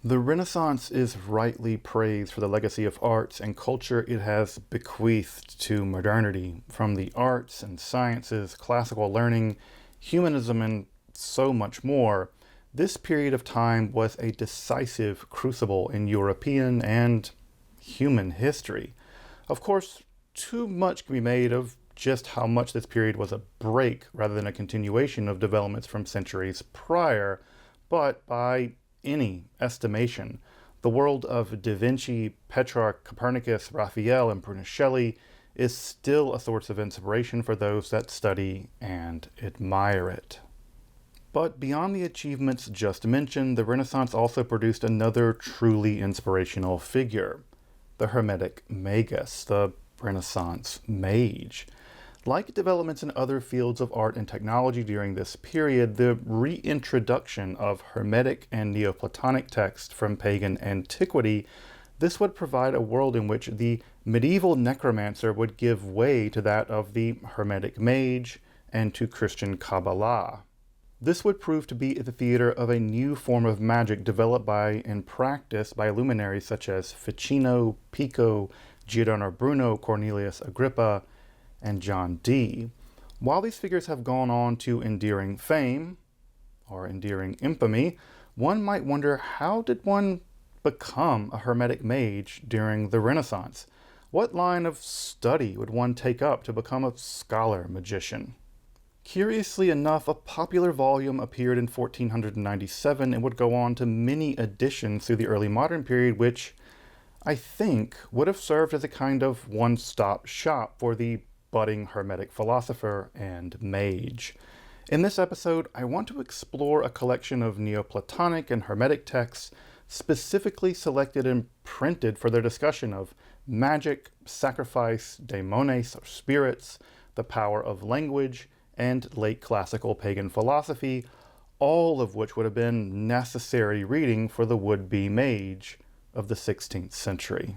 The Renaissance is rightly praised for the legacy of arts and culture it has bequeathed to modernity, from the arts and sciences, classical learning, humanism, and so much more. This period of time was a decisive crucible in European and human history. Of course, too much can be made of just how much this period was a break rather than a continuation of developments from centuries prior, but by any estimation, the world of Da Vinci, Petrarch, Copernicus, Raphael, and Brunelleschi is still a source of inspiration for those that study and admire it. But beyond the achievements just mentioned, the Renaissance also produced another truly inspirational figure, the Hermetic Magus, the Renaissance mage. Like developments in other fields of art and technology during this period, the reintroduction of Hermetic and Neoplatonic texts from pagan antiquity, this would provide a world in which the medieval necromancer would give way to that of the Hermetic mage and to Christian Kabbalah. This would prove to be the theater of a new form of magic developed by and practiced by luminaries such as Ficino, Pico, Giordano Bruno, Cornelius Agrippa, and John Dee. While these figures have gone on to endearing fame, or endearing infamy, one might wonder, how did one become a Hermetic mage during the Renaissance? What line of study would one take up to become a scholar magician? Curiously enough, a popular volume appeared in 1497 and would go on to many editions through the early modern period, which I think would have served as a kind of one-stop shop for the budding Hermetic philosopher and mage. In this episode, I want to explore a collection of Neoplatonic and Hermetic texts specifically selected and printed for their discussion of magic, sacrifice, daimones or spirits, the power of language, and late classical pagan philosophy, all of which would have been necessary reading for the would-be mage of the 16th century.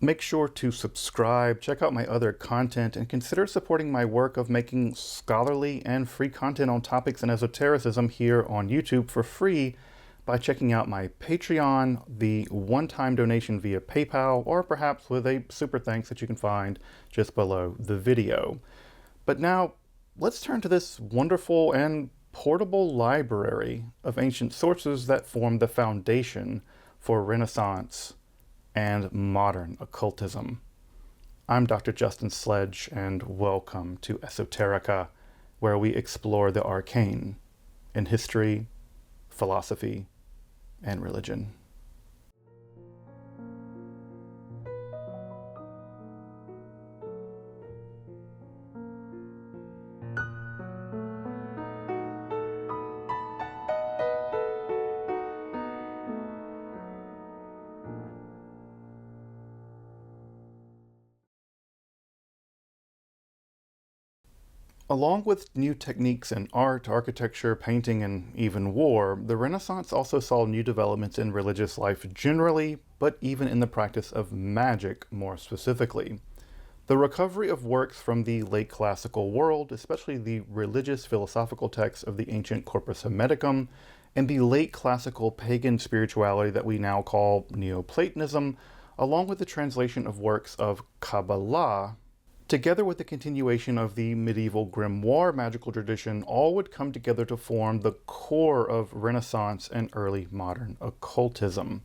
Make sure to subscribe, check out my other content, and consider supporting my work of making scholarly and free content on topics in esotericism here on YouTube for free by checking out my Patreon, the one-time donation via PayPal, or perhaps with a super thanks that you can find just below the video. But now, let's turn to this wonderful and portable library of ancient sources that form the foundation for Renaissance and modern occultism. I'm Dr. Justin Sledge, and welcome to Esoterica, where we explore the arcane in history, philosophy, and religion. Along with new techniques in art, architecture, painting, and even war, the Renaissance also saw new developments in religious life generally, but even in the practice of magic more specifically. The recovery of works from the late classical world, especially the religious philosophical texts of the ancient Corpus Hermeticum, and the late classical pagan spirituality that we now call Neo-Platonism, along with the translation of works of Kabbalah, together with the continuation of the medieval grimoire magical tradition, all would come together to form the core of Renaissance and early modern occultism.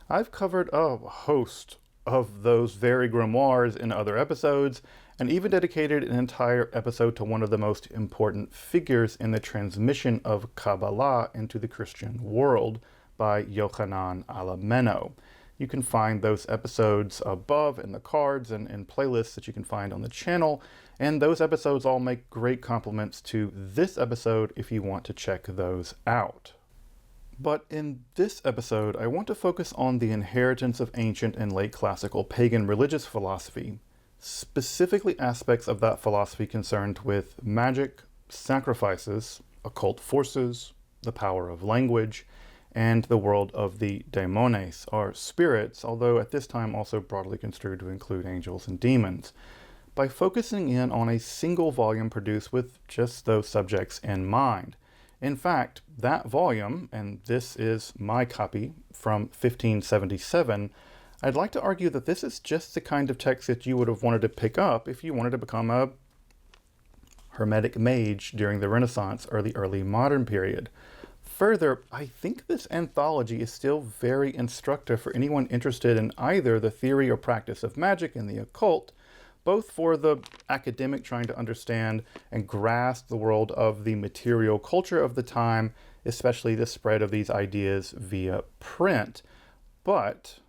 I've covered a host of those very grimoires in other episodes, and even dedicated an entire episode to one of the most important figures in the transmission of Kabbalah into the Christian world by Yochanan Alameno. You can find those episodes above in the cards and in playlists that you can find on the channel, and those episodes all make great complements to this episode if you want to check those out. But in this episode, I want to focus on the inheritance of ancient and late classical pagan religious philosophy, specifically aspects of that philosophy concerned with magic, sacrifices, occult forces, the power of language, and the world of the daimones, or spirits, although at this time also broadly construed to include angels and demons, by focusing in on a single volume produced with just those subjects in mind. In fact, that volume, and this is my copy from 1577, I'd like to argue that this is just the kind of text that you would have wanted to pick up if you wanted to become a Hermetic mage during the Renaissance or the early modern period. Further, I think this anthology is still very instructive for anyone interested in either the theory or practice of magic and the occult, both for the academic trying to understand and grasp the world of the material culture of the time, especially the spread of these ideas via print, but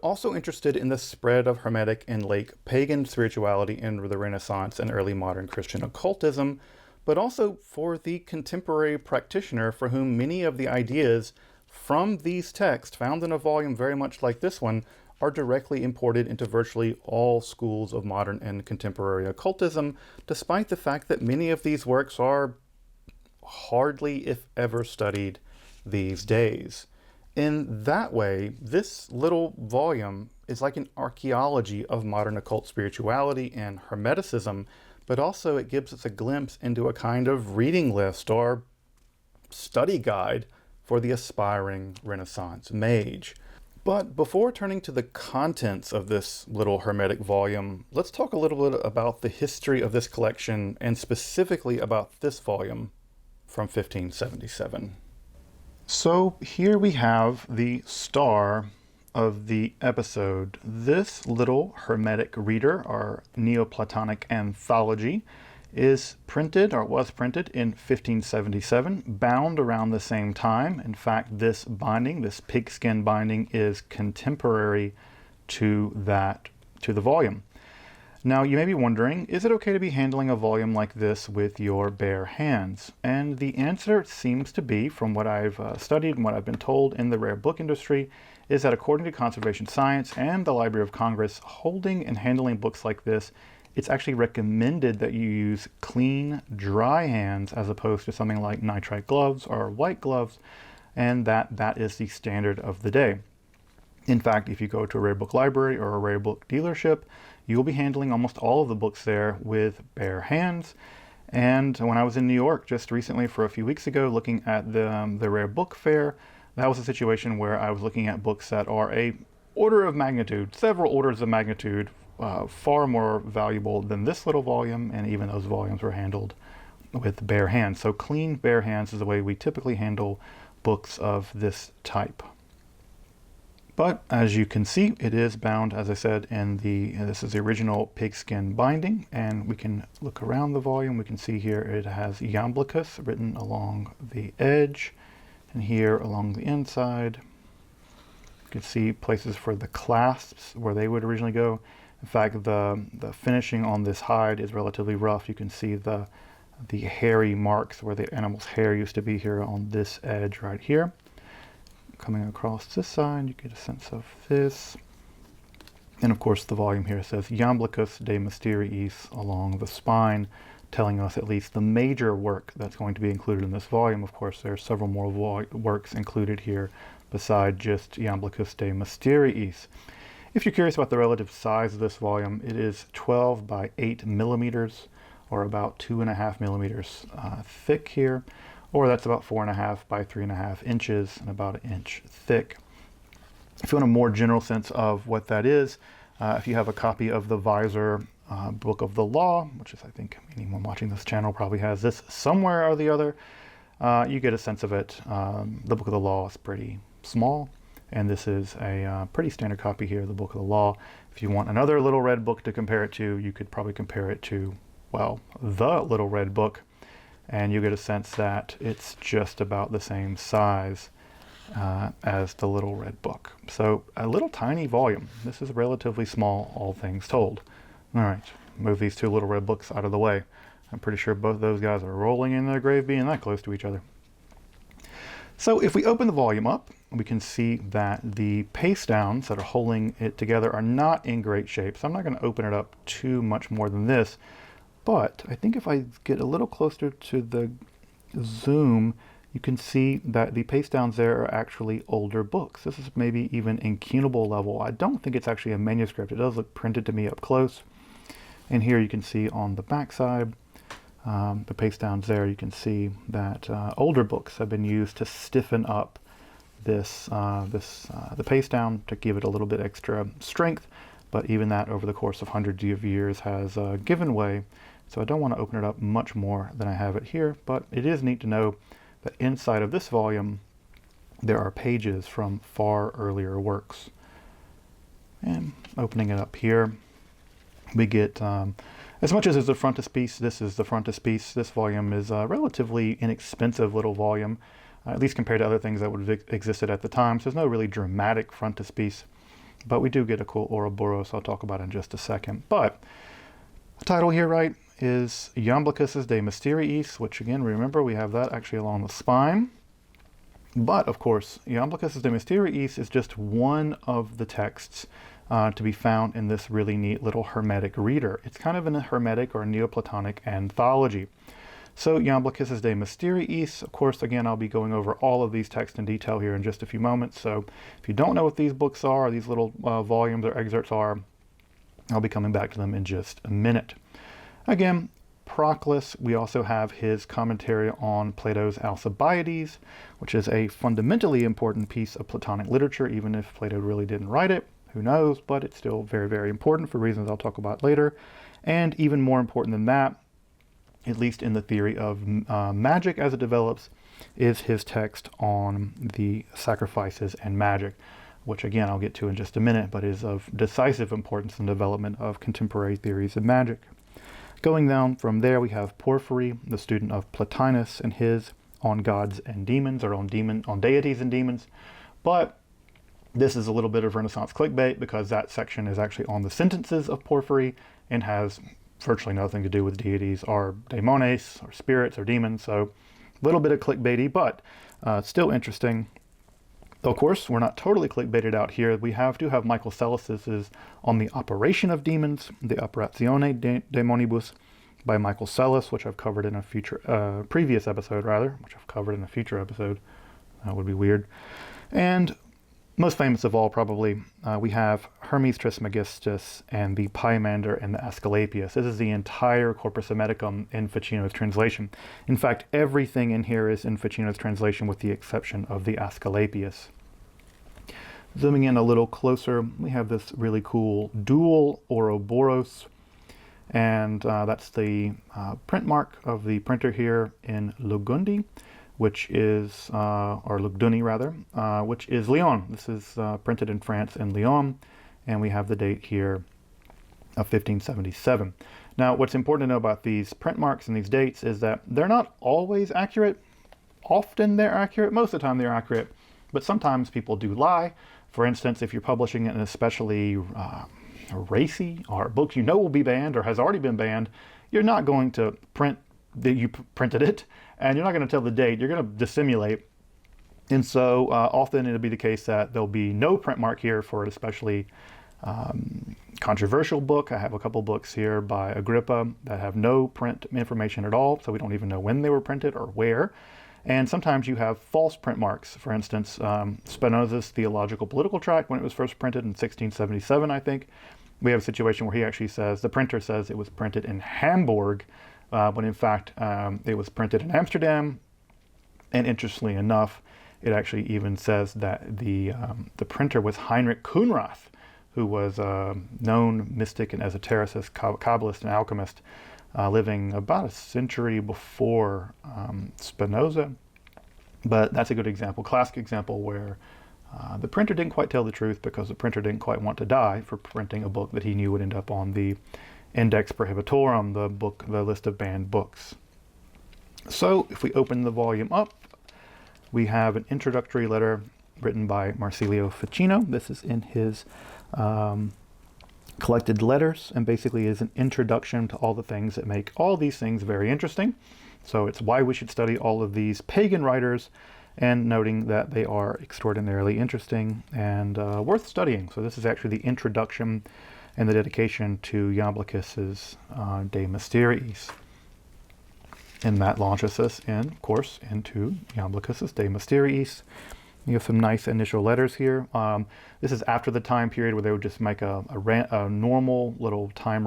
also interested in the spread of Hermetic and late pagan spirituality in the Renaissance and early modern Christian occultism, but also for the contemporary practitioner for whom many of the ideas from these texts, found in a volume very much like this one, are directly imported into virtually all schools of modern and contemporary occultism, despite the fact that many of these works are hardly, if ever, studied these days. In that way, this little volume is like an archaeology of modern occult spirituality and Hermeticism, but also it gives us a glimpse into a kind of reading list or study guide for the aspiring Renaissance mage. But before turning to the contents of this little Hermetic volume, let's talk a little bit about the history of this collection and specifically about this volume from 1577. So here we have the star of the episode. This little Hermetic reader, our Neoplatonic Anthology, is printed, or was printed, in 1577, bound around the same time. In fact, this binding, this pigskin binding, is contemporary to the volume. Now, you may be wondering, is it okay to be handling a volume like this with your bare hands? And the answer seems to be, from what I've studied and what I've been told in the rare book industry, is that according to conservation science and the Library of Congress, holding and handling books like this, it's actually recommended that you use clean, dry hands as opposed to something like nitrite gloves or white gloves, and that is the standard of the day. In fact, if you go to a rare book library or a rare book dealership, you will be handling almost all of the books there with bare hands. And when I was in New York just recently, for a few weeks ago, looking at the rare book fair, that was a situation where I was looking at books that are several orders of magnitude, far more valuable than this little volume, and even those volumes were handled with bare hands. So clean, bare hands is the way we typically handle books of this type. But as you can see, it is bound, as I said, this is the original pigskin binding, and we can look around the volume. We can see here it has Iamblichus written along the edge, and here along the inside. You can see places for the clasps where they would originally go. In fact, the finishing on this hide is relatively rough. You can see the hairy marks where the animal's hair used to be here on this edge right here. Coming across this side, you get a sense of this. And of course, the volume here says Iamblichus de mysteriis along the spine, telling us at least the major work that's going to be included in this volume. Of course, there are several more works included here beside just Iamblichus de mysteriis. If you're curious about the relative size of this volume, it is 12 by 8 millimeters, or about 2.5 millimeters thick here, or that's about 4.5 by 3.5 inches and about 1 inch thick. If you want a more general sense of what that is, if you have a copy of the Visor Book of the Law, which is, I think anyone watching this channel probably has this somewhere or the other, you get a sense of it. The Book of the Law is pretty small, and this is a pretty standard copy here of the Book of the Law. If you want another little red book to compare it to, you could probably compare it to, well, the Little Red Book, and you get a sense that it's just about the same size as the Little Red Book. So a little tiny volume. This is relatively small, all things told. All right, move these two Little Red Books out of the way. I'm pretty sure both those guys are rolling in their grave being that close to each other. So if we open the volume up, we can see that the paste downs that are holding it together are not in great shape. So I'm not going to open it up too much more than this. But I think if I get a little closer to the zoom, you can see that the paste downs there are actually older books. This is maybe even incunable level. I don't think it's actually a manuscript. It does look printed to me up close. And here you can see on the back side, the paste downs there, you can see that older books have been used to stiffen up the paste down to give it a little bit extra strength, but even that over the course of hundreds of years has given way. So I don't want to open it up much more than I have it here, but it is neat to know that inside of this volume there are pages from far earlier works. And opening it up here, we get, as much as it's a frontispiece, this is the frontispiece. This volume is a relatively inexpensive little volume, at least compared to other things that would have existed at the time. So there's no really dramatic frontispiece, but we do get a cool Ouroboros I'll talk about in just a second. But the title here, right, is Iamblichus de Mysteriis, which again, remember, we have that actually along the spine. But of course, Iamblichus de Mysteriis is just one of the texts to be found in this really neat little Hermetic reader. It's kind of in a Hermetic or Neoplatonic anthology. So Iamblichus de Mysteriis, of course, again, I'll be going over all of these texts in detail here in just a few moments. So if you don't know what these books are, or these little volumes or excerpts are, I'll be coming back to them in just a minute. Again, Proclus, we also have his commentary on Plato's Alcibiades, which is a fundamentally important piece of Platonic literature, even if Plato really didn't write it. Who knows? But it's still very, very important for reasons I'll talk about later. And even more important than that, at least in the theory of magic as it develops, is his text on the sacrifices and magic, which again I'll get to in just a minute, but is of decisive importance in the development of contemporary theories of magic. Going down from there, we have Porphyry, the student of Plotinus, and his on gods and demons, or on deities and demons. But this is a little bit of Renaissance clickbait because that section is actually on the sentences of Porphyry and has virtually nothing to do with deities or daemones or spirits or demons. So a little bit of clickbaity, but still interesting. Though, of course, we're not totally clickbaited out here. We do have Michael Sellis's on the operation of demons, the Operatione Daemonibus by Michael Sellis, which I've covered in a previous episode, which I've covered in a future episode. That would be weird. And most famous of all, probably, we have Hermes Trismegistus and the Pymander and the Aesculapius. This is the entire Corpus Hermeticum in Ficino's translation. In fact, everything in here is in Ficino's translation with the exception of the Aesculapius. Zooming in a little closer, we have this really cool dual Ouroboros, and that's the print mark of the printer here in Lugundi, which is, or Lugduni rather, which is Lyon. This is printed in France in Lyon, and we have the date here of 1577. Now, what's important to know about these print marks and these dates is that they're not always accurate. Often they're accurate, most of the time they're accurate, but sometimes people do lie. For instance, if you're publishing an especially racy or books you know will be banned or has already been banned, you're not going to print that you printed it, and you're not going to tell the date. You're going to dissimulate. And so often it'll be the case that there'll be no print mark here for an especially controversial book. I have a couple books here by Agrippa that have no print information at all, so we don't even know when they were printed or where. And sometimes you have false print marks. For instance, Spinoza's Theological Political Tract, when it was first printed in 1677, I think, we have a situation where he actually says, the printer says it was printed in Hamburg, when in fact it was printed in Amsterdam. And interestingly enough, it actually even says that the printer was Heinrich Kuhnrath, who was a known mystic and esotericist, Kabbalist and alchemist, living about a century before Spinoza. But that's a good example, classic example, where the printer didn't quite tell the truth because the printer didn't quite want to die for printing a book that he knew would end up on the Index Prohibitorum, the list of banned books. So if we open the volume up, we have an introductory letter written by Marsilio Ficino. This is in his collected letters, and basically is an introduction to all the things that make all these things very interesting. So it's why we should study all of these pagan writers, and noting that they are extraordinarily interesting and worth studying. So this is actually the introduction and the dedication to Iamblichus's De Mysteriis. And that launches us in, of course, into Iamblichus's De Mysteriis. You have some nice initial letters here. This is after the time period where they would just make a normal little Times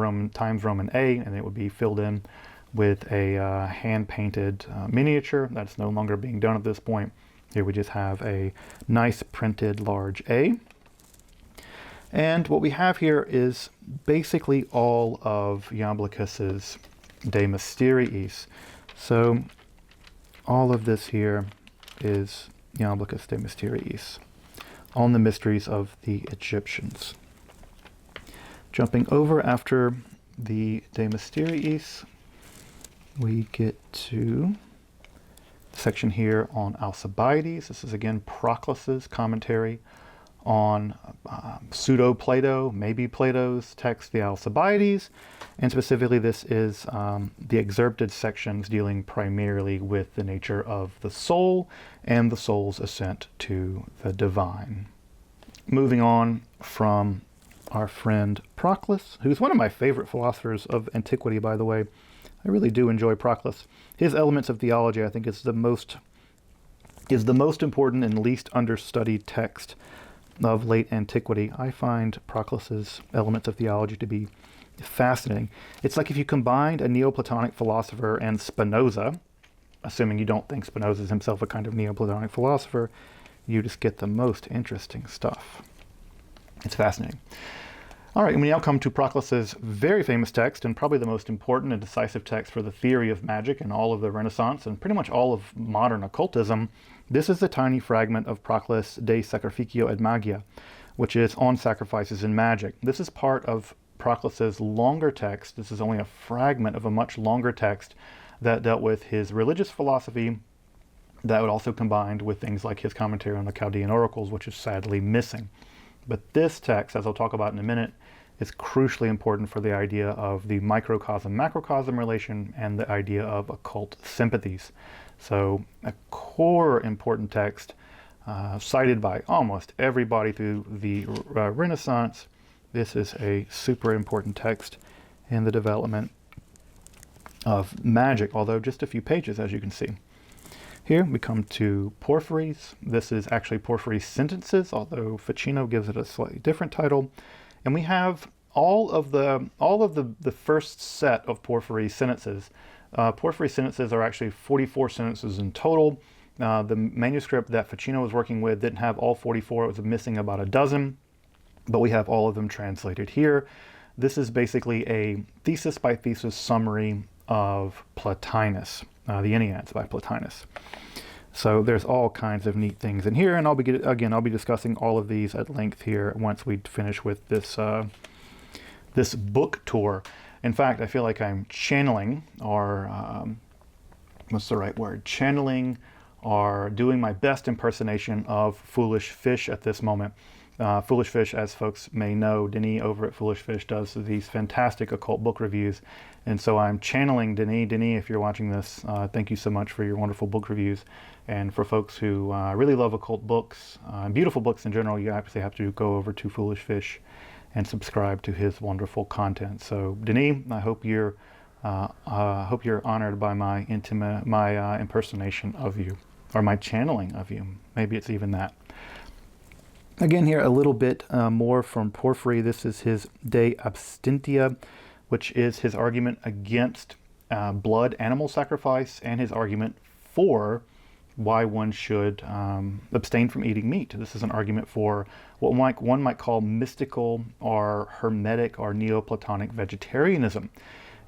Roman A, and it would be filled in with a hand-painted miniature. That's no longer being done at this point. Here we just have a nice printed large A. And what we have here is basically all of Iamblichus's De Mysteriis. So all of this here is Iamblichus De Mysteriis, on the mysteries of the Egyptians. Jumping over after the De Mysteriis, we get to the section here on Alcibiades. This is again Proclus's commentary on pseudo-Plato, maybe Plato's text, the Alcibiades, and specifically this is the excerpted sections dealing primarily with the nature of the soul and the soul's ascent to the divine. Moving on from our friend Proclus, who's one of my favorite philosophers of antiquity, by the way. I really do enjoy Proclus. His Elements of Theology, I think, is the most important and least understudied text of late antiquity. I find Proclus's Elements of Theology to be fascinating. It's like if you combined a Neoplatonic philosopher and Spinoza, assuming you don't think Spinoza is himself a kind of Neoplatonic philosopher, you just get the most interesting stuff. It's fascinating. All right, and we now come to Proclus's very famous text, and probably the most important and decisive text for the theory of magic in all of the Renaissance and pretty much all of modern occultism. This is a tiny fragment of Proclus De Sacrificio et Magia, which is on sacrifices in magic. This is part of Proclus's longer text. This is only a fragment of a much longer text that dealt with his religious philosophy that would also combined with things like his commentary on the Chaldean oracles, which is sadly missing. But this text, as I'll talk about in a minute, is crucially important for the idea of the microcosm-macrocosm relation and the idea of occult sympathies. So a core important text cited by almost everybody through the Renaissance. This is a super important text in the development of magic, although just a few pages, as you can see. Here we come to Porphyry's. This is actually Porphyry's Sentences, although Ficino gives it a slightly different title. And we have all of the first set of Porphyry's sentences. Porphyry's sentences are actually 44 sentences in total. The manuscript that Ficino was working with didn't have all 44. It was missing about a dozen, but we have all of them translated here. This is basically a thesis by thesis summary of Plotinus, the Enneads by Plotinus. So there's all kinds of neat things in here, and I'll be discussing all of these at length here once we finish with this this book tour. In fact, I feel like I'm channeling, or what's the right word? Channeling, or doing my best impersonation of Foolish Fish at this moment. Foolish Fish, as folks may know, Denis over at Foolish Fish does these fantastic occult book reviews. And so I'm channeling Denis. Denis, if you're watching this, thank you so much for your wonderful book reviews. And for folks who really love occult books, beautiful books in general, you actually have to go over to Foolish Fish and subscribe to his wonderful content. So Denis, I hope you're honored by my impersonation of you, or my channeling of you. Maybe it's even that. Again here, a little bit more from Porphyry. This is his De Abstinentia, which is his argument against blood animal sacrifice and his argument for why one should abstain from eating meat. This is an argument for what one might call mystical or Hermetic or Neoplatonic vegetarianism.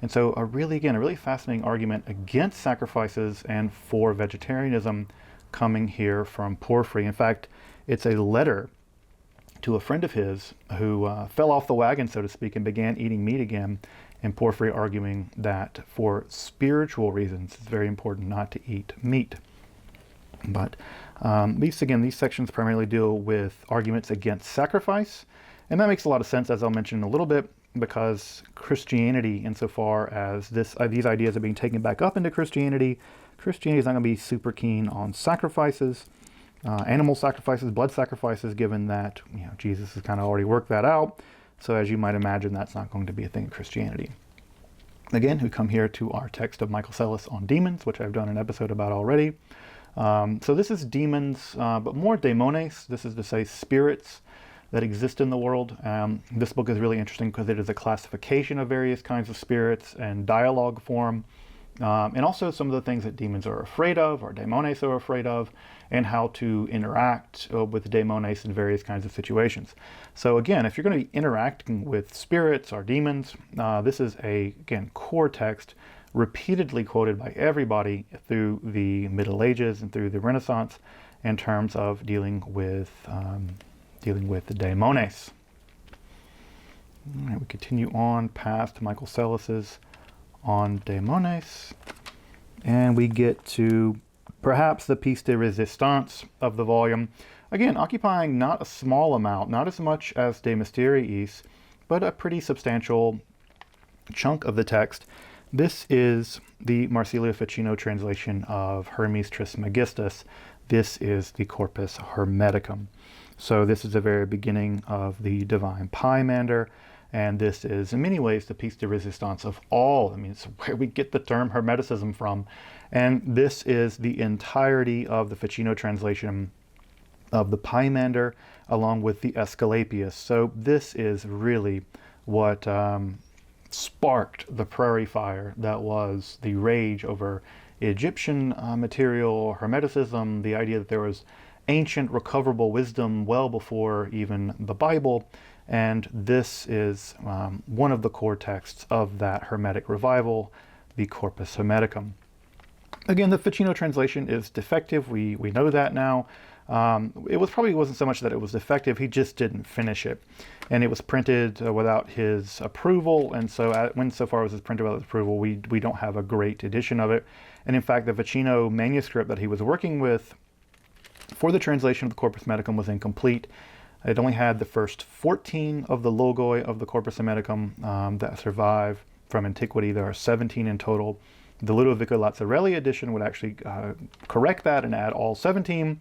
And so a really fascinating argument against sacrifices and for vegetarianism coming here from Porphyry. In fact, it's a letter to a friend of his who fell off the wagon, so to speak, and began eating meat again, and Porphyry arguing that for spiritual reasons it's very important not to eat meat. But these sections primarily deal with arguments against sacrifice, and that makes a lot of sense, as I'll mention in a little bit, because Christianity, insofar as these ideas are being taken back up into Christianity is not going to be super keen on sacrifices. Animal sacrifices, blood sacrifices, given that Jesus has kind of already worked that out. So as you might imagine, that's not going to be a thing in Christianity. Again, we come here to our text of Michael Sellis on demons, which I've done an episode about already. So this is demons, but more daemones. This is to say spirits that exist in the world. This book is really interesting because it is a classification of various kinds of spirits and dialogue form. and also some of the things that demons are afraid of, or daemones are afraid of, and how to interact with daemones in various kinds of situations. So again, if you're going to be interacting with spirits or demons, this is a, again, core text repeatedly quoted by everybody through the Middle Ages and through the Renaissance in terms of dealing with the daemones. All right, we continue on past Michael Sellis's On Daemones, and we get to perhaps the piece de resistance of the volume, again occupying not a small amount, not as much as De Mysteriis, but a pretty substantial chunk of the text. This is the Marsilio Ficino translation of Hermes Trismegistus. This is the Corpus Hermeticum. So this is the very beginning of the Divine Pymander, and this is in many ways the piece de resistance of all. I mean, it's where we get the term Hermeticism from. And this is the entirety of the Ficino translation of the Pymander, along with the Aesculapius. So this is really what sparked the prairie fire that was the rage over Egyptian material, Hermeticism, the idea that there was ancient recoverable wisdom well before even the Bible. And this is one of the core texts of that Hermetic revival, the Corpus Hermeticum. Again, the Ficino translation is defective. We know that now. It probably wasn't so much that it was defective, he just didn't finish it. And it was printed without his approval, and so when so far as it's printed without his approval, we don't have a great edition of it. And in fact, the Ficino manuscript that he was working with for the translation of the Corpus Hermeticum was incomplete. It only had the first 14 of the logoi of the Corpus Hermeticum that survive from antiquity. There are 17 in total. The Ludovico Lazzarelli edition would actually correct that and add all 17,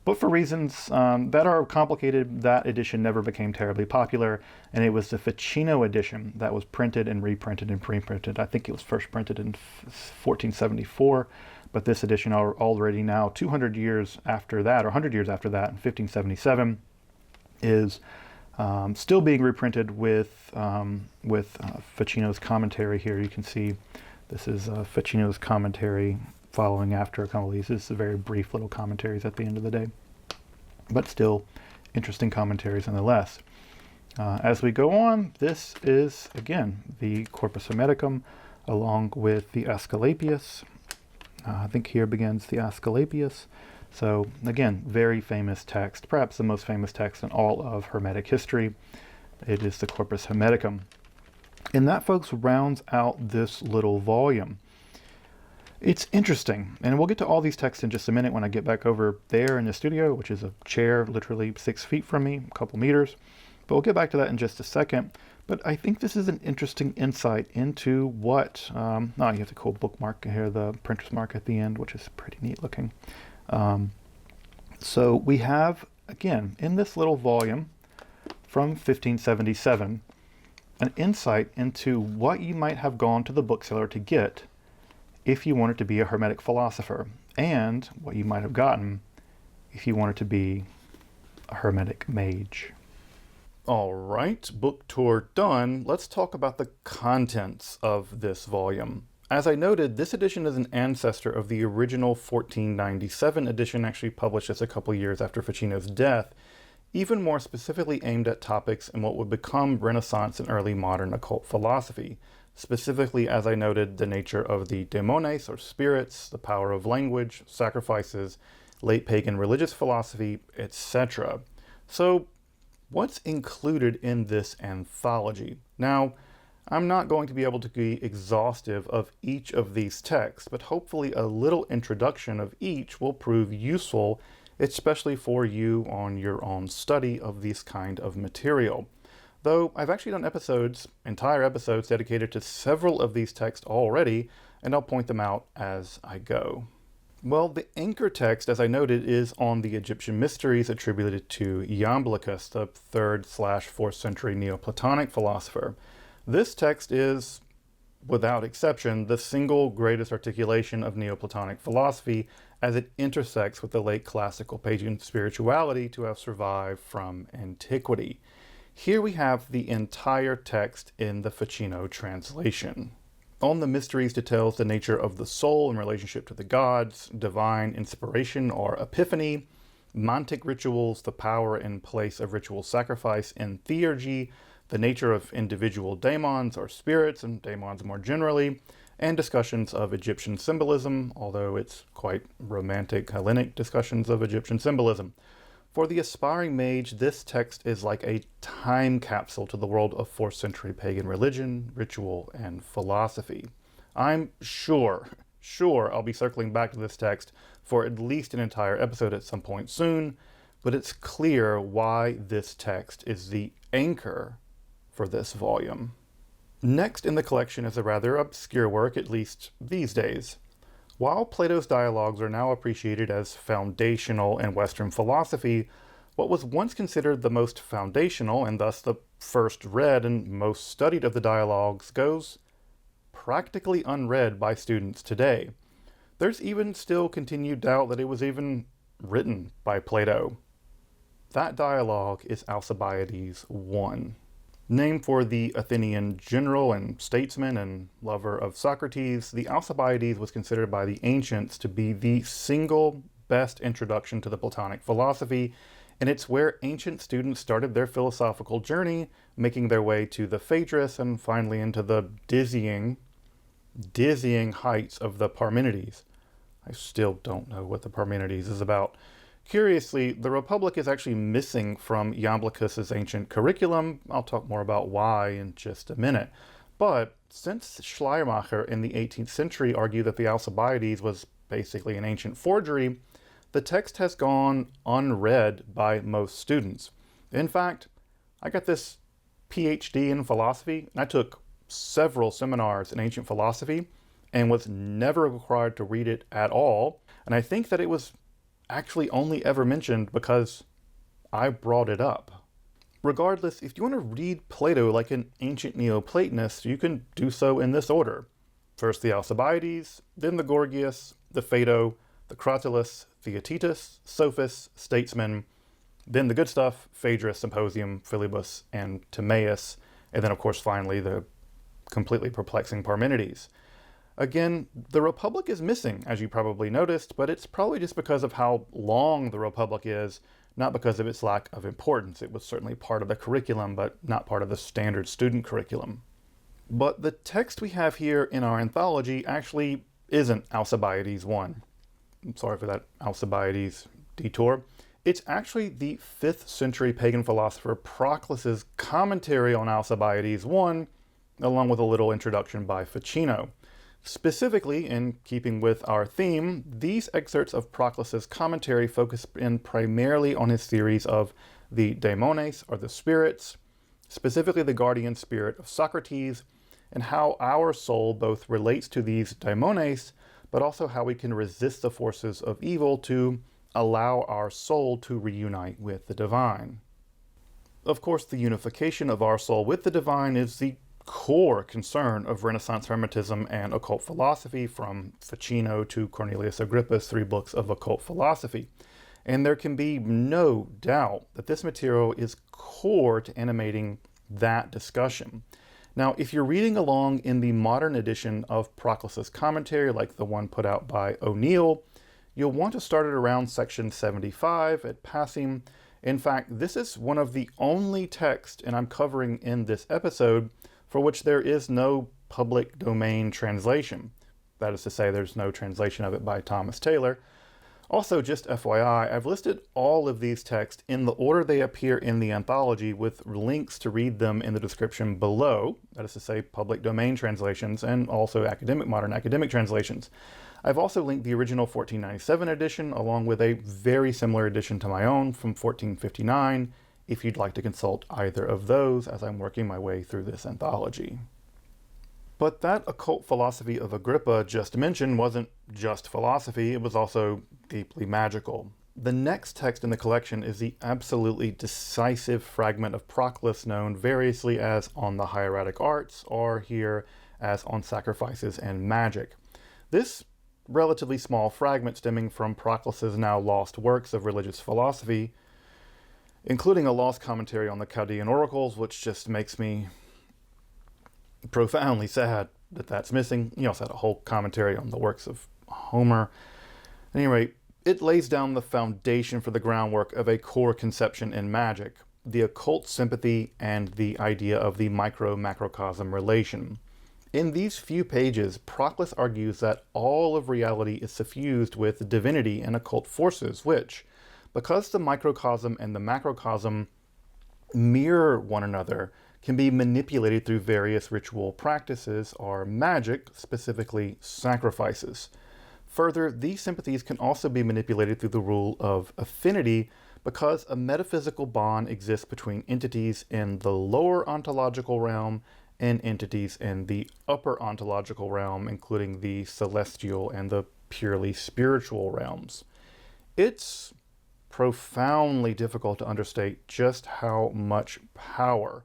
but for reasons that are complicated, that edition never became terribly popular, and it was the Ficino edition that was printed and reprinted and pre-printed. I think it was first printed in 1474, but this edition already now 200 years after that, or 100 years after that, in 1577, is still being reprinted with Ficino's commentary here. You can see this is Ficino's commentary following after a couple of these. This is very brief little commentaries at the end of the day, but still interesting commentaries nonetheless. As we go on, this is again the Corpus Hermeticum along with the Aesculapius. I think here begins the Aesculapius. So again, very famous text, perhaps the most famous text in all of Hermetic history. It is the Corpus Hermeticum. And that, folks, rounds out this little volume. It's interesting, and we'll get to all these texts in just a minute when I get back over there in the studio, which is a chair literally 6 feet from me, a couple meters. But we'll get back to that in just a second. But I think this is an interesting insight into what, you have the cool bookmark here, the printer's mark at the end, which is pretty neat looking. So we have, again, in this little volume from 1577, an insight into what you might have gone to the bookseller to get if you wanted to be a Hermetic philosopher, and what you might have gotten if you wanted to be a Hermetic mage. All right, book tour done. Let's talk about the contents of this volume. As I noted, this edition is an ancestor of the original 1497 edition, actually published just a couple years after Ficino's death, even more specifically aimed at topics in what would become Renaissance and early modern occult philosophy. Specifically, as I noted, the nature of the daemones, or spirits, the power of language, sacrifices, late pagan religious philosophy, etc. So, what's included in this anthology? Now, I'm not going to be able to be exhaustive of each of these texts, but hopefully a little introduction of each will prove useful, especially for you on your own study of this kind of material. Though I've actually done entire episodes dedicated to several of these texts already, and I'll point them out as I go. Well, the anchor text, as I noted, is on the Egyptian mysteries attributed to Iamblichus, the 3rd/4th century Neoplatonic philosopher. This text is, without exception, the single greatest articulation of Neoplatonic philosophy as it intersects with the late classical pagan spirituality to have survived from antiquity. Here we have the entire text in the Ficino translation. On the Mysteries details the nature of the soul in relationship to the gods, divine inspiration or epiphany, mantic rituals, the power and place of ritual sacrifice in theurgy, the nature of individual daemons or spirits and daemons more generally, and discussions of Egyptian symbolism, although it's quite romantic Hellenic discussions of Egyptian symbolism. For the aspiring mage, this text is like a time capsule to the world of 4th century pagan religion, ritual, and philosophy. I'm sure I'll be circling back to this text for at least an entire episode at some point soon, but it's clear why this text is the anchor for this volume. Next in the collection is a rather obscure work, at least these days. While Plato's dialogues are now appreciated as foundational in Western philosophy, what was once considered the most foundational and thus the first read and most studied of the dialogues goes practically unread by students today. There's even still continued doubt that it was even written by Plato. That dialogue is Alcibiades 1. Named for the Athenian general and statesman and lover of Socrates, the Alcibiades was considered by the ancients to be the single best introduction to the Platonic philosophy, and it's where ancient students started their philosophical journey, making their way to the Phaedrus and finally into the dizzying heights of the Parmenides. I still don't know what the Parmenides is about. Curiously, the Republic is actually missing from Iamblichus's ancient curriculum. I'll talk more about why in just a minute. But since Schleiermacher in the 18th century argued that the Alcibiades was basically an ancient forgery, the text has gone unread by most students. In fact, I got this PhD in philosophy, and I took several seminars in ancient philosophy and was never required to read it at all. And I think that it was actually only ever mentioned because I brought it up. Regardless, if you want to read Plato like an ancient Neo-Platonist, you can do so in this order. First the Alcibiades, then the Gorgias, the Phaedo, the Cratylus, Theaetetus, Sophist, Statesman, then the good stuff, Phaedrus, Symposium, Philebus, and Timaeus, and then of course finally the completely perplexing Parmenides. Again, the Republic is missing, as you probably noticed, but it's probably just because of how long the Republic is, not because of its lack of importance. It was certainly part of the curriculum, but not part of the standard student curriculum. But the text we have here in our anthology actually isn't Alcibiades 1. I'm sorry for that Alcibiades detour. It's actually the 5th century pagan philosopher Proclus's commentary on Alcibiades 1, along with a little introduction by Ficino. Specifically, in keeping with our theme, these excerpts of Proclus's commentary focus in primarily on his theories of the daemones, or the spirits, specifically the guardian spirit of Socrates, and how our soul both relates to these daemones, but also how we can resist the forces of evil to allow our soul to reunite with the divine. Of course, the unification of our soul with the divine is the core concern of Renaissance Hermetism and occult philosophy, from Ficino to Cornelius Agrippa's 3 books of occult philosophy. And there can be no doubt that this material is core to animating that discussion. Now, if you're reading along in the modern edition of Proclus's commentary, like the one put out by O'Neill, you'll want to start it around section 75 at passing. In fact, this is one of the only texts, and I'm covering in this episode, for which there is no public domain translation. That is to say, there's no translation of it by Thomas Taylor. Also, just FYI, I've listed all of these texts in the order they appear in the anthology, with links to read them in the description below. That is to say, public domain translations and also modern academic translations. I've also linked the original 1497 edition along with a very similar edition to my own from 1459, if you'd like to consult either of those as I'm working my way through this anthology. But that occult philosophy of Agrippa just mentioned wasn't just philosophy, it was also deeply magical. The next text in the collection is the absolutely decisive fragment of Proclus known variously as On the Hieratic Arts, or here as On Sacrifices and Magic. This relatively small fragment stemming from Proclus's now lost works of religious philosophy, including a lost commentary on the Chaldean oracles, which just makes me profoundly sad. that that's missing. He also had a whole commentary on the works of Homer. At any rate, it lays down the foundation for the groundwork of a core conception in magic, the occult sympathy and the idea of the micro-macrocosm relation. In these few pages, Proclus argues that all of reality is suffused with divinity and occult forces, which, because the microcosm and the macrocosm mirror one another, can be manipulated through various ritual practices or magic, specifically sacrifices. Further, these sympathies can also be manipulated through the rule of affinity, because a metaphysical bond exists between entities in the lower ontological realm and entities in the upper ontological realm, including the celestial and the purely spiritual realms. It's profoundly difficult to understate just how much power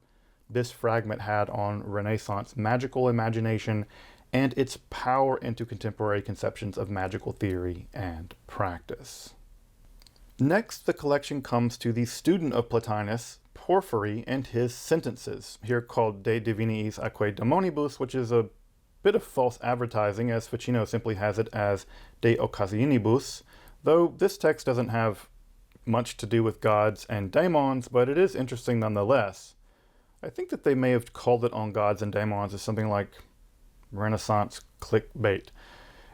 this fragment had on Renaissance magical imagination and its power into contemporary conceptions of magical theory and practice. Next, the collection comes to the student of Plotinus, Porphyry, and his sentences, here called De Diviniis Aeque Daemonibus, which is a bit of false advertising, as Ficino simply has it as De Occasionibus, though this text doesn't have much to do with gods and daemons, but it is interesting nonetheless. I think that they may have called it on gods and daemons as something like Renaissance clickbait.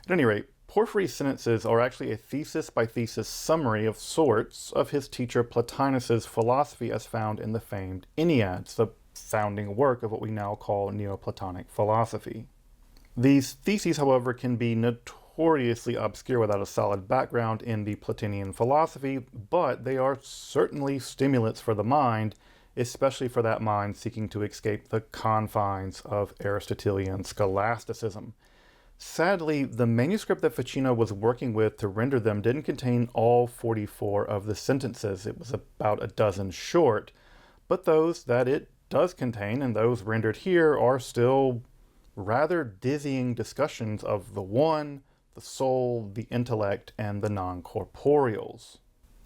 At any rate, Porphyry's sentences are actually a thesis-by-thesis summary of sorts of his teacher Plotinus's philosophy as found in the famed Enneads, the founding work of what we now call Neoplatonic philosophy. These theses, however, can be notoriously obscure without a solid background in the Platonian philosophy, but they are certainly stimulants for the mind, especially for that mind seeking to escape the confines of Aristotelian scholasticism. Sadly, the manuscript that Ficino was working with to render them didn't contain all 44 of the sentences. It was about a dozen short, but those that it does contain and those rendered here are still rather dizzying discussions of the one, the soul, the intellect, and the non-corporeals.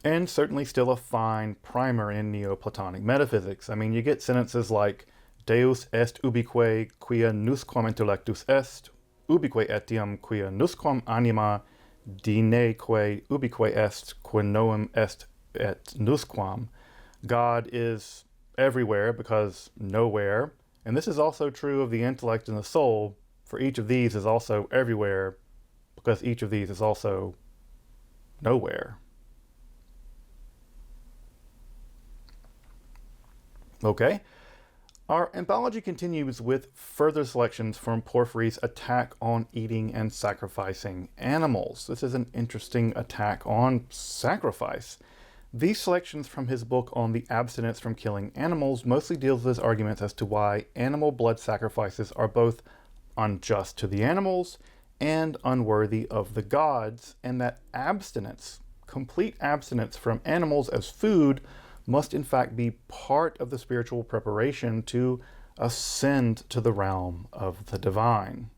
And certainly still a fine primer in Neoplatonic metaphysics. I mean, you get sentences like Deus est ubique quia nusquam intellectus est, ubique etiam quia nusquam anima, dineque ubique est quinoem est et nusquam. God is everywhere because nowhere. And this is also true of the intellect and the soul, for each of these is also everywhere because each of these is also nowhere. Okay. Our anthology continues with further selections from Porphyry's attack on eating and sacrificing animals. This is an interesting attack on sacrifice. These selections from his book on the abstinence from killing animals mostly deals with his arguments as to why animal blood sacrifices are both unjust to the animals and unworthy of the gods, and that abstinence, complete abstinence from animals as food, must in fact be part of the spiritual preparation to ascend to the realm of the divine.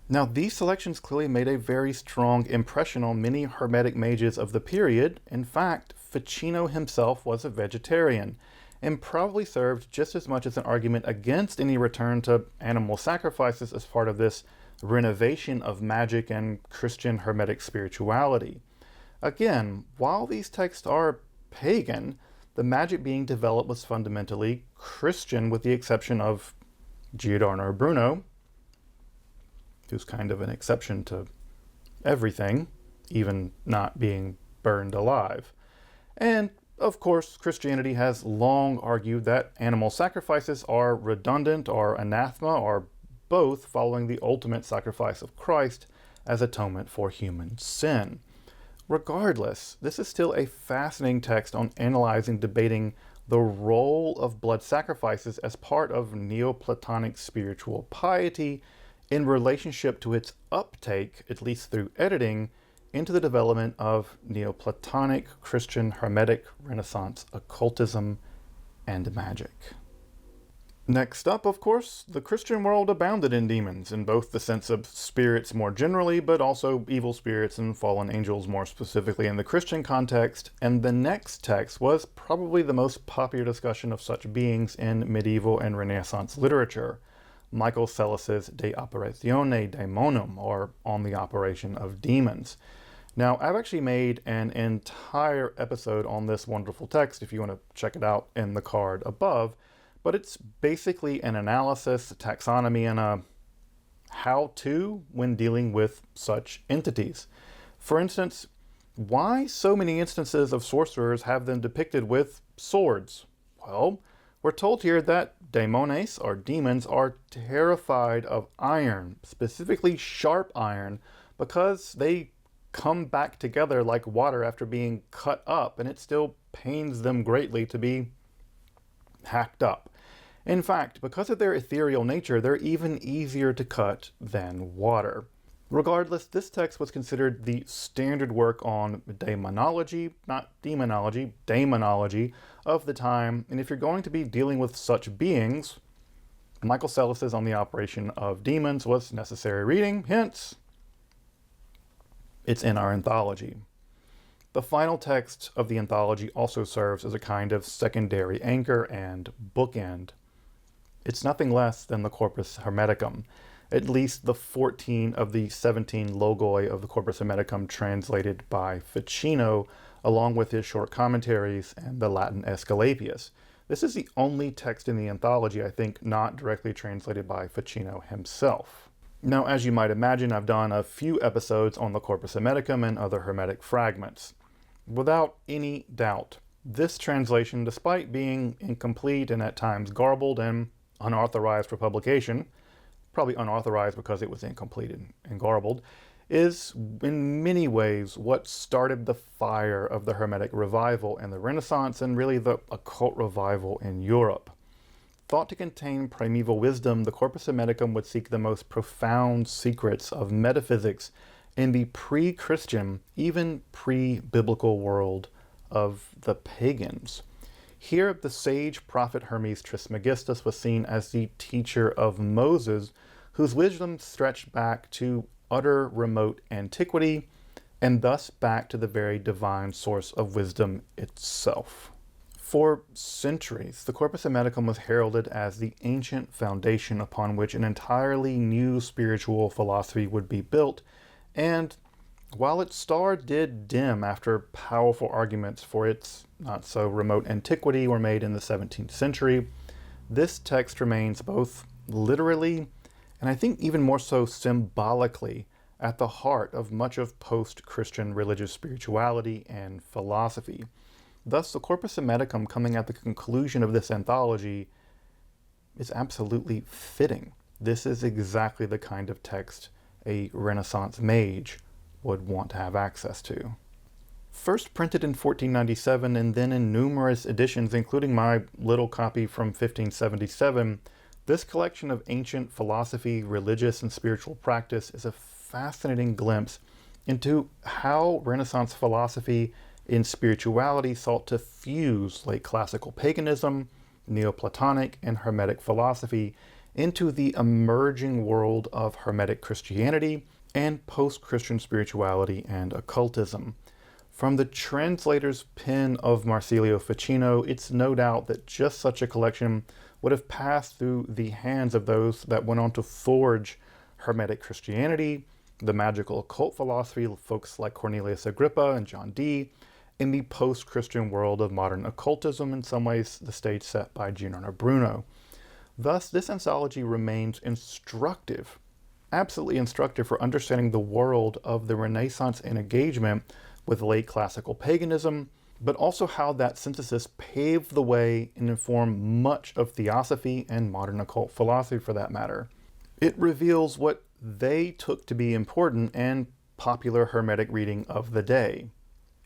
Now, these selections clearly made a very strong impression on many Hermetic mages of the period. In fact, Ficino himself was a vegetarian, and probably served just as much as an argument against any return to animal sacrifices as part of this renovation of magic and Christian Hermetic spirituality. Again, while these texts are pagan, the magic being developed was fundamentally Christian, with the exception of Giordano Bruno, who's kind of an exception to everything, even not being burned alive. And, of course, Christianity has long argued that animal sacrifices are redundant or anathema or both, following the ultimate sacrifice of Christ as atonement for human sin. Regardless, this is still a fascinating text on analyzing, debating the role of blood sacrifices as part of Neoplatonic spiritual piety in relationship to its uptake, at least through editing, into the development of Neoplatonic Christian Hermetic Renaissance occultism and magic. Next up, of course, the Christian world abounded in demons, in both the sense of spirits more generally, but also evil spirits and fallen angels more specifically in the Christian context, and the next text was probably the most popular discussion of such beings in medieval and Renaissance literature, Michael Sellis's De Operatione Daemonum, or On the Operation of Demons. Now, I've actually made an entire episode on this wonderful text, if you want to check it out in the card above, but it's basically an analysis, a taxonomy, and a how-to when dealing with such entities. For instance, why so many instances of sorcerers have them depicted with swords? Well, we're told here that daemones, or demons, are terrified of iron, specifically sharp iron, because they come back together like water after being cut up, and it still pains them greatly to be hacked up. In fact, because of their ethereal nature, they're even easier to cut than water. Regardless, this text was considered the standard work on daemonology, not demonology, daemonology of the time, and if you're going to be dealing with such beings, Michael Sellis's On the Operation of Demons was necessary reading, hence it's in our anthology. The final text of the anthology also serves as a kind of secondary anchor and bookend. It's nothing less than the Corpus Hermeticum, at least the 14 of the 17 logoi of the Corpus Hermeticum translated by Ficino, along with his short commentaries and the Latin Aesculapius. This is the only text in the anthology, I think, not directly translated by Ficino himself. Now, as you might imagine, I've done a few episodes on the Corpus Hermeticum and other Hermetic fragments. Without any doubt, this translation, despite being incomplete and at times garbled and unauthorized for publication, probably unauthorized because it was incomplete and garbled, is in many ways what started the fire of the Hermetic revival and the Renaissance, and really the occult revival in Europe. Thought to contain primeval wisdom, the Corpus Hermeticum would seek the most profound secrets of metaphysics in the pre-Christian, even pre-biblical world of the pagans. Here, the sage prophet Hermes Trismegistus was seen as the teacher of Moses, whose wisdom stretched back to utter remote antiquity, and thus back to the very divine source of wisdom itself. For centuries, the Corpus Hermeticum was heralded as the ancient foundation upon which an entirely new spiritual philosophy would be built, and while its star did dim after powerful arguments for its not-so-remote antiquity were made in the 17th century, this text remains both literally, and I think even more so symbolically, at the heart of much of post-Christian religious spirituality and philosophy. Thus, the Corpus Hermeticum coming at the conclusion of this anthology is absolutely fitting. This is exactly the kind of text a Renaissance mage would want to have access to. First printed in 1497 and then in numerous editions, including my little copy from 1577, this collection of ancient philosophy, religious, and spiritual practice is a fascinating glimpse into how Renaissance philosophy in spirituality sought to fuse late classical paganism, Neo-Platonic, and Hermetic philosophy into the emerging world of Hermetic Christianity and post-Christian spirituality and occultism. From the translator's pen of Marsilio Ficino, it's no doubt that just such a collection would have passed through the hands of those that went on to forge Hermetic Christianity, the magical occult philosophy of folks like Cornelius Agrippa and John Dee, in the post-Christian world of modern occultism, in some ways the stage set by Giordano Bruno. Thus, this anthology remains instructive, absolutely instructive for understanding the world of the Renaissance and engagement with late classical paganism, but also how that synthesis paved the way and informed much of theosophy and modern occult philosophy for that matter. It reveals what they took to be important and popular Hermetic reading of the day.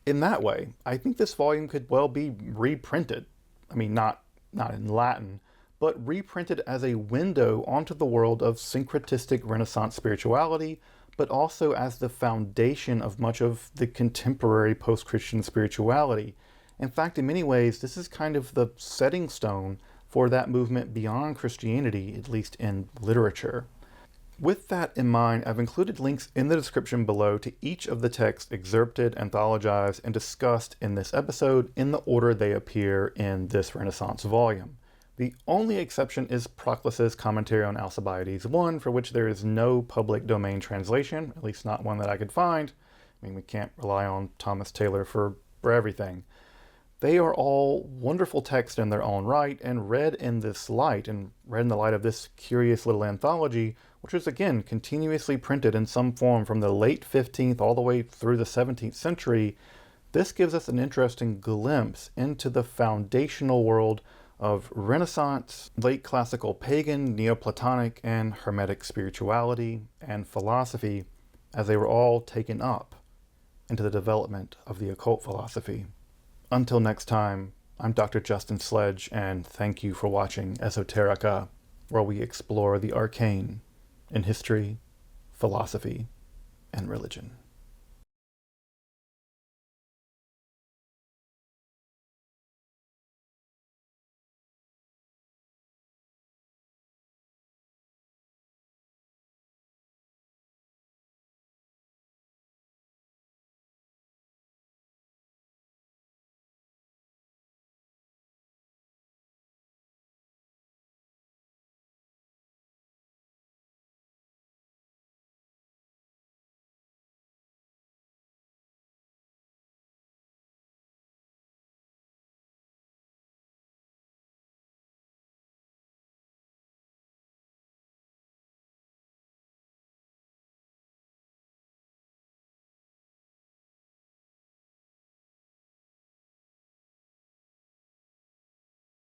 In that way, I think this volume could well be reprinted. I mean, not in Latin, but reprinted as a window onto the world of syncretistic Renaissance spirituality, but also as the foundation of much of the contemporary post-Christian spirituality. In fact, in many ways, this is kind of the setting stone for that movement beyond Christianity, at least in literature. With that in mind, I've included links in the description below to each of the texts excerpted, anthologized, and discussed in this episode in the order they appear in this Renaissance volume. The only exception is Proclus's commentary on Alcibiades 1, for which there is no public domain translation, at least not one that I could find. I mean, we can't rely on Thomas Taylor for everything. They are all wonderful texts in their own right, and read in this light, and read in the light of this curious little anthology, which was again continuously printed in some form from the late 15th all the way through the 17th century. This gives us an interesting glimpse into the foundational world of Renaissance, late classical pagan, Neoplatonic, and Hermetic spirituality and philosophy, as they were all taken up into the development of the occult philosophy. Until next time, I'm Dr. Justin Sledge, and thank you for watching Esoterica, where we explore the arcane in history, philosophy, and religion.